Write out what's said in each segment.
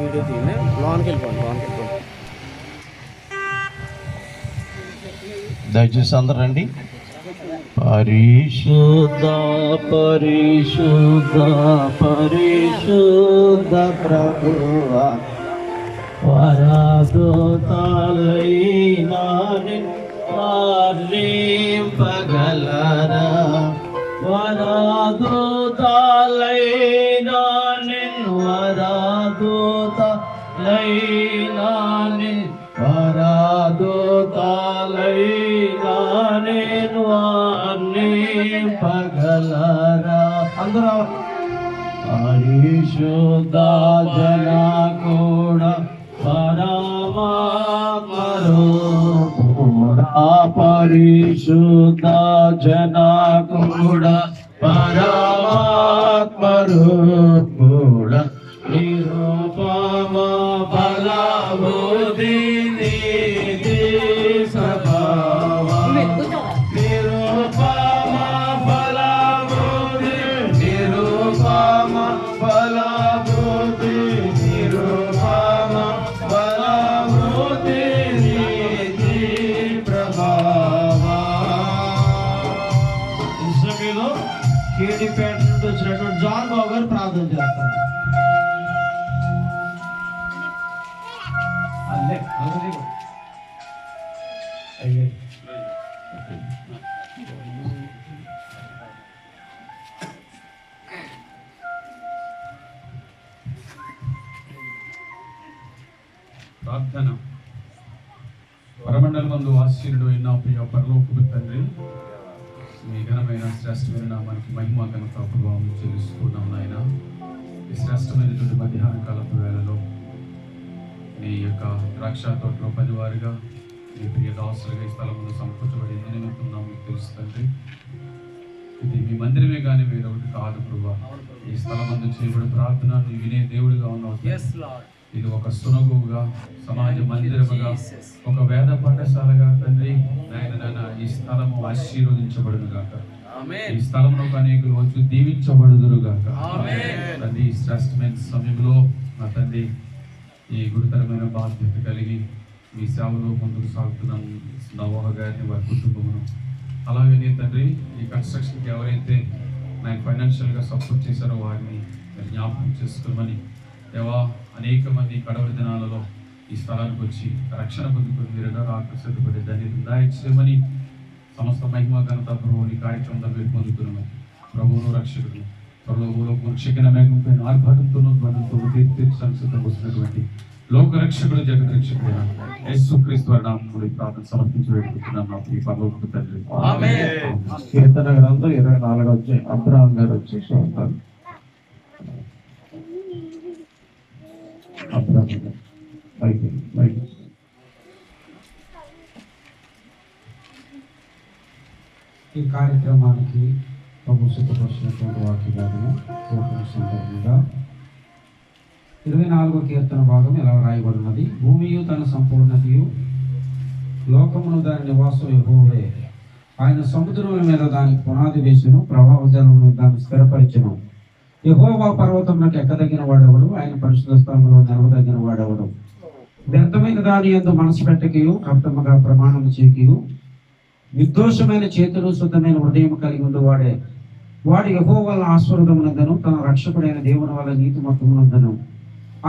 Video తీయండి, లోనికి వెళ్ళిపోండి. దయచేసి అందరూ రండి. పరిశుద్ధ పరిశుద్ధ పరిశుద్ధ ప్రభువా, వరదూతలైన వర్ణింపగలరా, వరదూతలైన వరదూతలైన వరదూతలైన వర్ణింపగలరా. అందరూ పరిశుద్ధ జన కూడా పరమాత్మరూపుడా, పరిశుద్ధ జన కూడా పరమాత్మరూపుడా, నిరూపమ బలబుద్ధి నీతి స్వభావ, నిరూపమ బలబుద్ధి, నిరూపమ బలబుద్ధి, నిరూపమ బలబుద్ధి నీతి ప్రభావ. ఈ సమయంలో కేడీపేట నుండి వచ్చినటువంటి జాన్ బాబు గారు ప్రార్థన చేస్తారు. ప్రార్థన. పరమండలమందు ఆశీనుడు అయిన ప్రియ పరలోకపు తండ్రి, మీ ఘనమైన శ్రేష్టమైన నామానికి మహిమ ఘనత ప్రభావం చెల్లిస్తున్నాం నాయన. ఈ శ్రేష్టమైనటువంటి మధ్యాహ్న కాలపు వేళలో మీ యొక్క ద్రాక్ష తోటలో పనివారిగా మీ ప్రియ దాసులుగా ఈ స్థలంలో సమకూర్చబడి ఎన్ని నిమిత్తం మీకు తెలుసు తండ్రి. ఇది మీ మందిరమే కానీ వేరొకటి కాదు ప్రభా. ఈ స్థలమందు చేయబడి ప్రార్థన నీ వినే దేవుడిగా ఉన్నావు. ఇది ఒక సునగుగా, సమాజ మందిరముగా, ఒక వేద పాఠశాలగా తండ్రి నాయన ఈ స్థలము ఆశీర్వదించబడును గాక. ఈ స్థలంలో అనేకులు వచ్చి దీవించబడుదురు గాక. తండ్రి ఈ శ్రేష్టమైన సమయంలో నా తండ్రి ఈ గురుతరమైన బాధ్యత కలిగి మీ సేవలో ముందుకు సాగుతున్నాం నవోహ గారిని, వారి కుటుంబమును, అలాగే తండ్రి ఈ కన్స్ట్రక్షన్కి ఎవరైతే నాకు ఫైనాన్షియల్గా సపోర్ట్ చేశారో వారిని జ్ఞాపకం చేసుకోమని, దేవా అనేక మంది కడవరి దినాలలో ఈ స్థలానికి వచ్చి రక్షణ పొందుకుని మీరుగా ఆకర్షితపడే దాన్ని దాయిచ్చేయమని సమస్త మహిమ ఘనత ప్రభువుని కార్యక్రమంలో మీరు పొందుతున్నామని, ప్రభువును రక్షకుడు త్వరలో ముఖ్యమైన మేఘంపైన ఆర్భాటంతోనూ ధ్వనంతోనూ తీర్చడానికి సిద్ధం వస్తున్నటువంటి లోక రక్షకుడు, జగత్ రక్షకుడు యేసుక్రీస్తు నామములో ప్రార్థన సమర్పించి వేడుకుంటున్నాను నా ప్రియ పరలోకపు తండ్రి. కీర్తన గ్రంథం 24 వచ్చి అబ్రహాం గారు వచ్చి చదువుతారు. ఈ కార్యక్రమానికి ప్రభు సిద్ధపరిచినటువంటి వాక్యాలను సందర్భంగా 24వ కీర్తన భాగం ఇలా రాయబడినది. భూమియు తన సంపూర్ణతయు, లోకమును దాని నివాసం యెహోవే. ఆయన సముద్రముల మీద దానికి పునాది వేసును, ప్రవాహ జలమును దాన్ని స్థిరపరిచెను. యెహోవా పర్వతములకు ఎక్కదగిన వాడెవడు, ఆయన పరిశుద్ధ స్థలంలో నిలవదగిన వాడెవడు. వ్యర్థమైన దాని యందు మనసు పెట్టకయు, కపటముగా ప్రమాణము చేయకయు, నిర్దోషమైన చేతులు శుద్ధమైన హృదయం కలిగి ఉండేవాడే. వాడు యెహోవా ఆశీర్వాదమునందను, తన రక్షకుడైన దేవుని వల్ల నీతిమంతమునందను.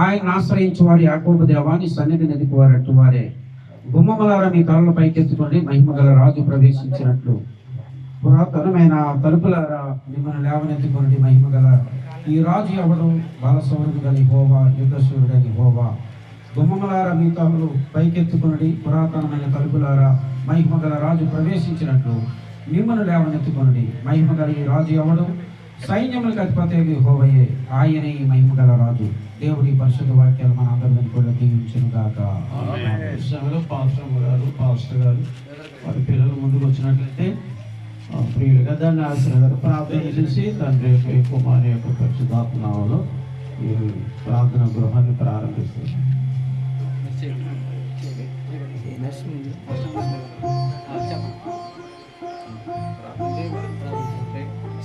ఆయన ఆశ్రయించి వారి యాకోబు దేవా నీ సన్నిధి నదికి వారు అట్టువారే. గుమ్మములారా మీ తలల పైకెత్తుకోండి, మహిమగల రాజు ప్రవేశించినట్లు. పురాతనమైన తలుపులారా మిమ్మల్ని లేవనెత్తుకోండి, మహిమగల ఈ రాజు ఎవడు. బలసౌరుడు గల యెహోవా, యుద్ధశూరుడైన యెహోవా. గుమ్మములారా మీ తలలు పైకెత్తుకొనుడి, పురాతనమైన తలుపులారా మహిమగల రాజు ప్రవేశించినట్లు మిమ్మల్ని లేవనెత్తుకొనుడి. మహిమగల ఈ రాజు ఎవడు. సైన్యములకు అధిపతి యెహోవాయే, ఆయనే ఈ మహిమగల రాజు. దేవుడి పరిశుద్ధ వాక్యాలు మన అందరిని కూడా దీవించును గాక. పాస్టర్ గారు వారి పిల్లలు ముందుకు వచ్చినట్లయితే ప్రియులుగా దాన్ని ఆశీర్వాదాలు ప్రార్థన చేసి తండ్రి యొక్క కుమారి యొక్క పరిశుద్ధాత్మ నామములో ఈ ప్రార్థన గృహాన్ని ప్రారంభిస్తారు.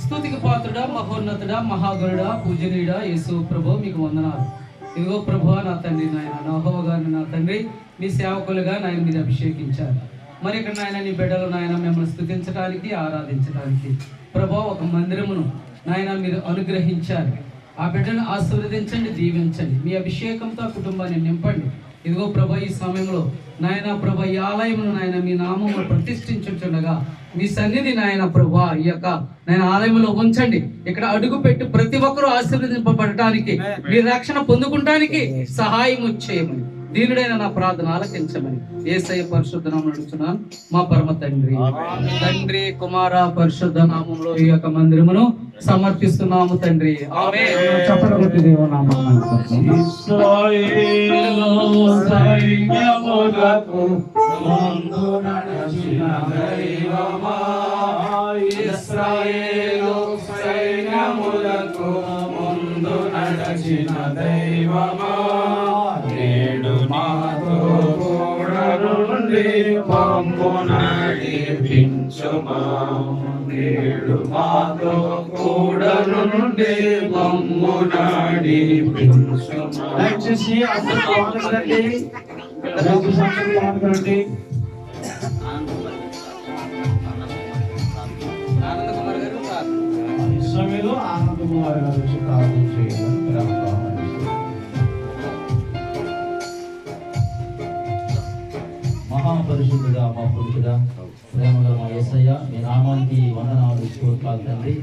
స్తుతికి పాత్రుడా, మహోన్నతుడా, మహాగరుడా, పూజనీయుడా యేసు ప్రభు మీకు వందనాలు. ఇదిగో ప్రభువా నా తండ్రి నాయన నోహోవ గారిని నా తండ్రి మీ సేవకులుగా నాయన మీరు అభిషేకించారు. మరి ఇక్కడ నాయన నీ బిడ్డలు నాయన మిమ్మల్ని స్తుతించడానికి ఆరాధించడానికి ప్రభువా ఒక మందిరమును నాయన మీరు అనుగ్రహించారు. ఆ బిడ్డను ఆశీర్వదించండి, దీవించండి, మీ అభిషేకంతో ఆ కుటుంబాన్ని నింపండి. ఇదిగో ప్రభా ఈ సమయంలో నాయన ప్రభా ఈ ఆలయమును నాయన మీ నామమును ప్రతిష్ఠించుచుండగా మీ సన్నిధి నాయన ప్రభా ఈ యొక్క నాయన ఆలయంలో ఉంచండి. ఇక్కడ అడుగు పెట్టి ప్రతి ఒక్కరూ ఆశీర్వదింపబడటానికి మీ రక్షణ పొందుకుంటానికి సహాయం చేయమని దీనుడైన నా ప్రార్థన ఆలకించమని యేసయ్య పరిశుద్ధ నామములో అడుగుతున్నాను మా పరమ తండ్రి. తండ్రి కుమార పరిశుద్ధ నామములో ఈ యొక్క మందిరమును సమర్పిస్తున్నాము తండ్రి. ఆమేన్. చప్పట్లు కొట్టి దేవుని నామమున స్తుతిస్తున్నాము. ఇశ్రాయేలు సైన్యములకు ముందు నడచిన దైవమా, ఇశ్రాయేలు సైన్యములకు ముందు నడచిన దైవమా, నేడు మాతో కూడా నుండి మమ్ము నడిపించుమా, నేడు మాతో కూడా నుండి మమ్ము నడిపించుమా. దయచేసి అందరూ ఆనందండి, ఆనందండి. ఆనంద కుమార్ గారు ఈ సమయంలో ఆనంద కుమార్ గారు వచ్చి ప్రార్థన చేయాలని ప్రేమతో మహాపరిశుద్ధుడా మా పురుషుడా ప్రేమగా మా యేసయ్య మీ నామానికి వందనాలు స్తోత్రాలు తండ్రి.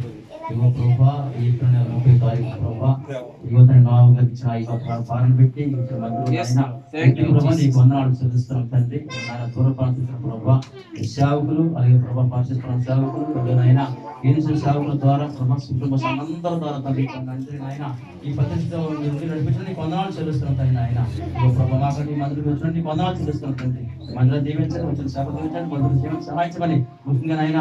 ఇగో ప్రభా ఈ 30 తారీఖు ప్రభా ఇగో తన నామం ఇచ్చిన ఈ పాలన పెట్టి ప్రభా నీకు వందనాలు చెల్లిస్తున్నాం తండ్రి. ఆయన దూరపరిచిన ప్రభా సేవకులు అలాగే ప్రభా పరిశుద్ధ సేవకులు ఆయన ఏనుసు సేవకుల ద్వారా ప్రభా కుటుంబ అందరి ద్వారా తండ్రి ఆయన ఈ ప్రతిష్ట నడిపించిన నీకు వందనాలు చెల్లిస్తున్నాం తండ్రి. ఆయన ఇగో ప్రభా మాకంటే మందులకు వచ్చిన నీకు వందనాలు చెల్లిస్తున్నాం తండ్రి. మందులు దీవించండి, వచ్చిన సేవలు దీవించండి, మందులు జీవించి సహాయించమని ముఖ్యంగా ఆయన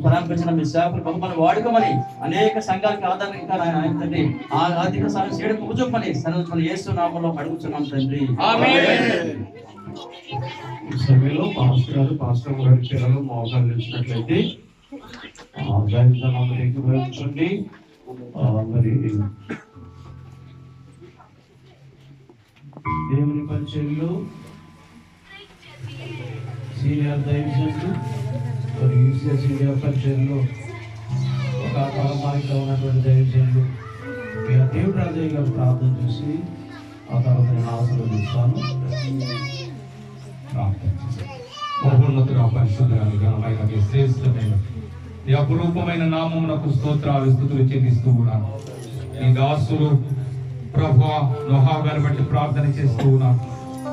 పరామర్శించిన మీ సేవకులు బహుమని వాడుకోమని అనేక సంఘాలకి ఆధారం ఇంకా ఆయన తండ్రి ఆ ఆర్థిక సహాయం చేయడం కూర్చోమని సన్నిధించమని యేసు నామములో అడుగుతున్నాం తండ్రి. ఈ సమయంలో పాస్టర్ గారు పిల్లలు మోకాలు నిలిచినట్లయితే ఉపయోగించండి. మరి దేవుని పరిచర్యలు సీనియర్ దైవజనులు మరి సీనియర్ పరిచర్యలు ఒక తలమారిగా ఉన్నటువంటి దైవజనులు దేవుడు రాజయ్య గారు ప్రార్థన చేసి ఆ తర్వాత నేను ఆశీర్వదిస్తాను. మహోన్నతుడా పరిశుద్ధుడా ఘనమైన మీ శ్రేష్టమైన ఈ అపురూపమైన నామమునకు స్తోత్రాలు స్తుతులు చెల్లిస్తూ ఉన్నాను. ఈ దాసులు ప్రభువా నోహావు గారిని బట్టి ప్రార్థన చేస్తూ ఉన్నాను,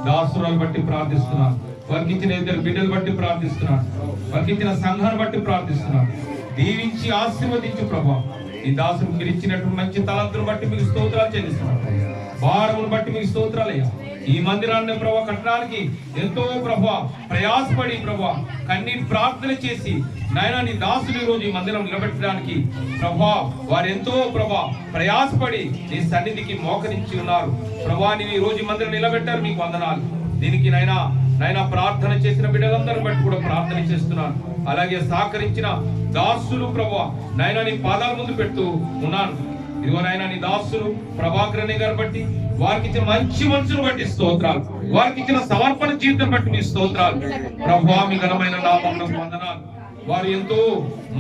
దాసురాలు బట్టి ప్రార్థిస్తున్నాను, వారికి ఇచ్చిన 2 బిడ్డలు బట్టి ప్రార్థిస్తున్నాను, వారికి ఇచ్చిన సంఘాన్ని బట్టి ప్రార్థిస్తున్నాను. దీవించి ఆశీర్వదించు ప్రభువా. ఈ దాసులు మీరు ఇచ్చినటువంటి మంచి తలంతులు బట్టి మీకు స్తోత్రాలు చెల్లిస్తున్నాను, భారమును బట్టి మీకు స్తోత్రాలయ్యా. ఈ మందిరాన్ని ప్రభా కట్టడానికి ఎంతో ప్రభా ప్రయాసపడి ప్రభా కన్నీటి ప్రార్థన చేసి నాయన నీ దాసులు ఈ రోజు ఈ మందిరం నిలబెట్టడానికి ప్రభా వారు ఎంతో ప్రభా ప్రయాసపడి నీ సన్నిధికి మోకరించి ఉన్నారు ప్రభా. నీవు ఈ రోజు ఈ మందిరం నిలబెట్టారు, మీకు వందనాలు. దీనికి నైనా ప్రార్థన చేసిన బిడ్డలందరిని బట్టి కూడా ప్రార్థన చేస్తున్నాను. అలాగే సహకరించిన దాసులు ప్రభా నైనా నీ పాదాల ముందు పెడుతూ ఉన్నాను. ఇదిగో నాయన నీ దాసులు ప్రభాకరణి గారు బట్టి వారికి ఇచ్చిన మంచి మనసును బట్టి స్తోత్రాలు, వారికి ఇచ్చిన సమర్పణ జీవితం బట్టి మీ స్తోత్రాలు ప్రభువా. మీ ఘనమైన నామమున వందనాలు. వారు ఎంతో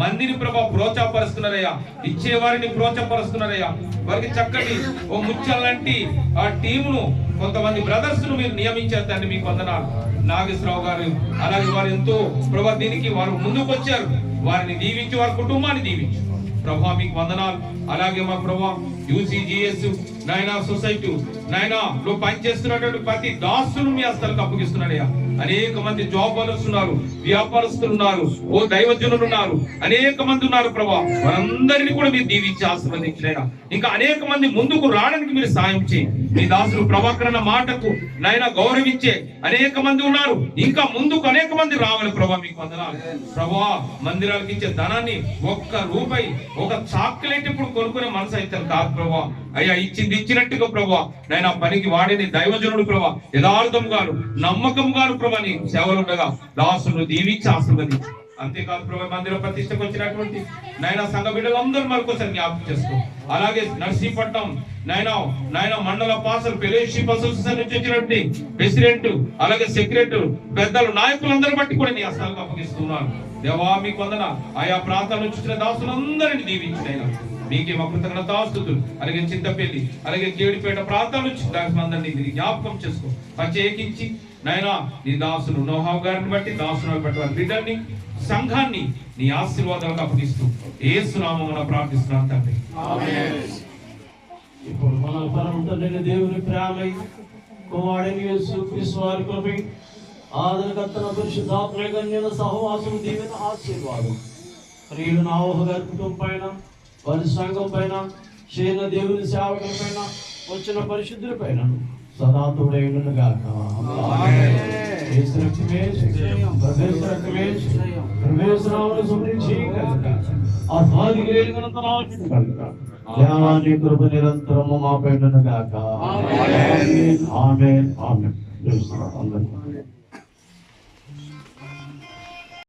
మందిని ప్రభా ప్రోత్సాహపరుస్తున్నారయ్యా, ఇచ్చేవారిని ప్రోత్సాహపరుస్తున్నారయ్యా. వారికి చక్కటి ఓ ముచ్చల్లాంటి ఆ టీమును కొంతమంది బ్రదర్స్ ను మీరు నియమించారు తండ్రి, మీకు వందనాలు. నాగేశ్వరరావు గారు అలాగే వారు ఎంతో ప్రభా దీనికి వారు ముందుకు వచ్చారు. వారిని దీవించి వారి కుటుంబాన్ని దీవించు ప్రభా, మీకు వందనాలు. అలాగే మా ప్రభా యూసీజీఎస్ నాయనా సొసైటీ నాయనా లో పనిచేస్తున్నటువంటి ప్రతి దాసులు మీ హస్తాలకు అప్పగిస్తున్నాడయ్యా. అనేక మంది జాబ్ హోల్డర్స్ ఉన్నారు, వ్యాపారస్తులు ఉన్నారు, ఓ దైవజనులు ఉన్నారు, అనేక మంది ఉన్నారు ప్రభా. వారందరినీ కూడా మీరు దీవించి ఆశీర్వదించినైనా ఇంకా అనేక మంది ముందుకు రావడానికి మీరు సాయం చేయి. మీ దాసులు ప్రభాకరణ మాటకు నాయన గౌరవించే అనేక మంది ఉన్నారు, ఇంకా ముందుకు అనేక మంది రావాలి ప్రభా, మీకు వందనాలు ప్రభా. మందిరాలకు ఇచ్చే ధనాన్ని ₹1 ఒక చాక్లెట్ ఇప్పుడు కొనుక్కునే మనసు అయితే కాదు ప్రభా. అయ్యా ఇచ్చినట్టుగా ప్రభా నాయన పనికి వాడిని దైవజనుడు ప్రభా యథార్థం గాను నమ్మకం గాను ప్రభా నీ సేవలు ఉండగా దాసును దీవించి ఆశీర్వదించు. అంతేకాదు ప్రభా మందిర ప్రతిష్టకు వచ్చినటువంటి నాయన సంఘ బిడ్డలందరూ మరొకసారి జ్ఞాపకం చేసుకో. అలాగే నర్సీపట్నం నాయన మండల పాసలు పెలేషి పసల్స్ నుంచి వచ్చినటువంటి ప్రెసిడెంట్, అలాగే సెక్రటరీ, పెద్దలు, నాయకులందరూ బట్టి కూడా నీ హస్తాలకు అప్పగిస్తున్నాను. దేవా మీకు వందన. ఆయా ప్రాంతాల నుంచి వచ్చిన దాసులందరినీ దీవించిన మీకే మా కృతజ్ఞతాస్తుతులు. అలాగే చింతపల్లి, అలాగే కేడిపేట ప్రాంతాల నుంచి దాసులందరినీ మీరు జ్ఞాపకం చేసుకో. ప్రత్యేకించి నాయనా నీ దాసులు నోహావు గారిని బట్టి, దాసును బట్టి వారి బిడ్డల్ని, సంఘాన్ని నీ ఆశీర్వాదాలకు అప్పగిస్తూ యేసు నామమున ప్రార్థిస్తున్నాను తండ్రి. ఇప్పుడు మన పరమ తండ్రి దేవుని ప్రేమ, కుమారుని యేసు క్రీస్తు వారి కృప, ఆదరణకర్తన పరిశుద్ధాత్మ కన్యల సహవాసం, దీవెన, ఆశీర్వాదం ప్రియులు నోహ గారి కుటుంబం పైన, వారి సంఘం పైన, చేరిన దేవుని సేవకుల పైన, వచ్చిన పరిశుద్ధుల పైన సదా తోడై ఉండును గాక. యేసు రక్తమే ప్రవేశ రక్తమే ప్రవేశనామమున సమృద్ధి కలుగుగాక. ఆత్మాదికి ఘనత నామమున కలుగుగాక. దేవాని కృప నిరంతరము మాపై ఉండును గాక. ఆమేన్ ఆమేన్ ఆమేన్.